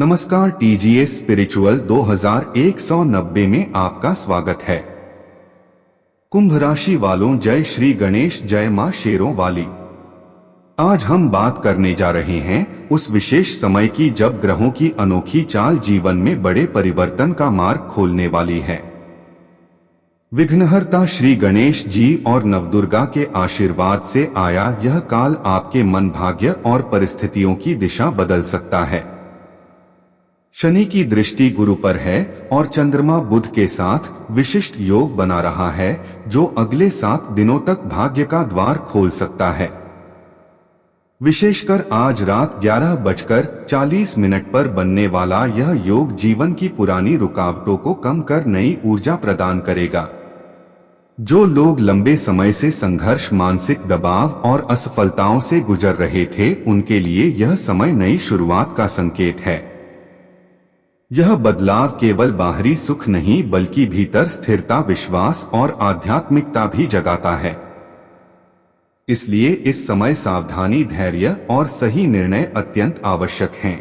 नमस्कार, TGS spiritual 2190 में आपका स्वागत है। कुंभ राशि वालों, जय श्री गणेश, जय मां शेरों वाली। आज हम बात करने जा रहे हैं उस विशेष समय की जब ग्रहों की अनोखी चाल जीवन में बड़े परिवर्तन का मार्ग खोलने वाली है। विघ्नहर्ता श्री गणेश जी और नवदुर्गा के आशीर्वाद से आया यह काल आपके मन, भाग्य और परिस्थितियों की दिशा बदल सकता है। शनि की दृष्टि गुरु पर है और चंद्रमा बुध के साथ विशिष्ट योग बना रहा है, जो अगले 7 दिनों तक भाग्य का द्वार खोल सकता है। विशेषकर आज रात 11:40 पर बनने वाला यह योग जीवन की पुरानी रुकावटों को कम कर नई ऊर्जा प्रदान करेगा। जो लोग लंबे समय से संघर्ष, मानसिक दबाव और असफलताओं से गुजर रहे थे, उनके लिए यह समय नई शुरुआत का संकेत है। यह बदलाव केवल बाहरी सुख नहीं बल्कि भीतर स्थिरता, विश्वास और आध्यात्मिकता भी जगाता है। इसलिए इस समय सावधानी, धैर्य और सही निर्णय अत्यंत आवश्यक हैं।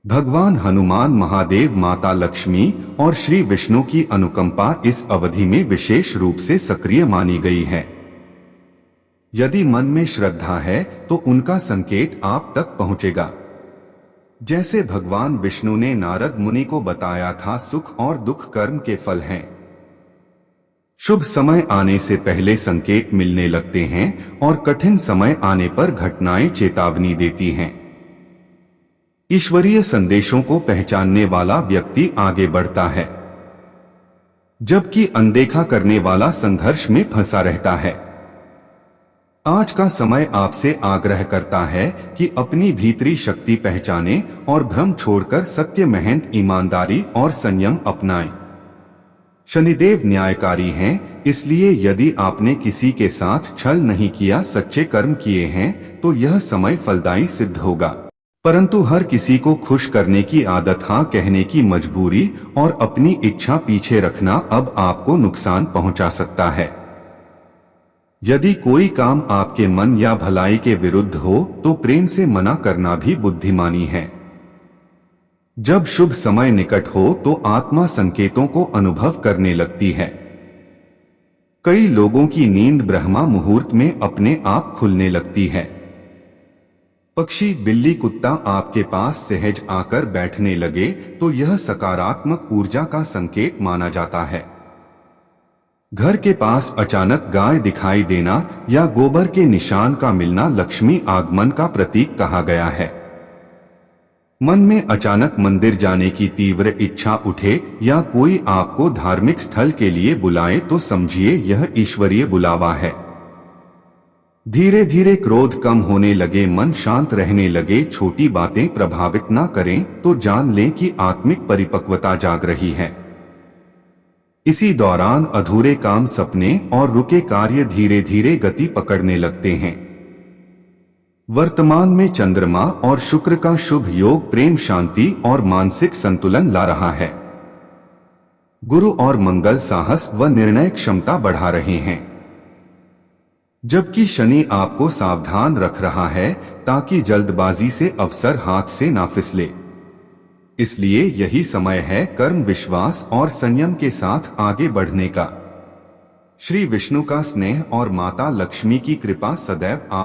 भगवान हनुमान, महादेव, माता लक्ष्मी और श्री विष्णु की अनुकंपा इस अवधि में विशेष रूप से सक्रिय मानी गई है। यदि मन में श्रद्धा है तो उनका संकेत आप तक पहुंचेगा। जैसे भगवान विष्णु ने नारद मुनि को बताया था, सुख और दुख कर्म के फल हैं। शुभ समय आने से पहले संकेत मिलने लगते हैं और कठिन समय आने पर घटनाएं चेतावनी देती हैं। ईश्वरीय संदेशों को पहचानने वाला व्यक्ति आगे बढ़ता है, जबकि अनदेखा करने वाला संघर्ष में फंसा रहता है। आज का समय आपसे आग्रह करता है कि अपनी भीतरी शक्ति पहचानें और भ्रम छोड़कर सत्य, मेहनत, ईमानदारी और संयम अपनाएं। शनिदेव न्यायकारी हैं, इसलिए यदि आपने किसी के साथ छल नहीं किया, सच्चे कर्म किए हैं, तो यह समय फलदायी सिद्ध होगा। परंतु हर किसी को खुश करने की आदत, हाँ कहने की मजबूरी और अपनी इच्छा पीछे रखना अब आपको नुकसान पहुंचा सकता है। यदि कोई काम आपके मन या भलाई के विरुद्ध हो तो प्रेम से मना करना भी बुद्धिमानी है। जब शुभ समय निकट हो तो आत्मा संकेतों को अनुभव करने लगती है। कई लोगों की नींद ब्रह्मा मुहूर्त में अपने आप खुलने लगती है। पक्षी, बिल्ली, कुत्ता आपके पास सहज आकर बैठने लगे तो यह सकारात्मक ऊर्जा का संकेत माना जाता है। घर के पास अचानक गाय दिखाई देना या गोबर के निशान का मिलना लक्ष्मी आगमन का प्रतीक कहा गया है। मन में अचानक मंदिर जाने की तीव्र इच्छा उठे या कोई आपको धार्मिक स्थल के लिए बुलाए तो समझिए यह ईश्वरीय बुलावा है। धीरे धीरे क्रोध कम होने लगे, मन शांत रहने लगे, छोटी बातें प्रभावित ना करें तो जान लें कि आत्मिक परिपक्वता जाग रही है। इसी दौरान अधूरे काम, सपने और रुके कार्य धीरे धीरे गति पकड़ने लगते हैं। वर्तमान में चंद्रमा और शुक्र का शुभ योग प्रेम, शांति और मानसिक संतुलन ला रहा है। गुरु और मंगल साहस व निर्णय क्षमता बढ़ा रहे हैं, जबकि शनि आपको सावधान रख रहा है ताकि जल्दबाजी से अवसर हाथ से ना फिसले। इसलिए यही समय है कर्म, विश्वास और संयम के साथ आगे बढ़ने का। श्री विष्णु का स्नेह और माता लक्ष्मी की कृपा सदैव आप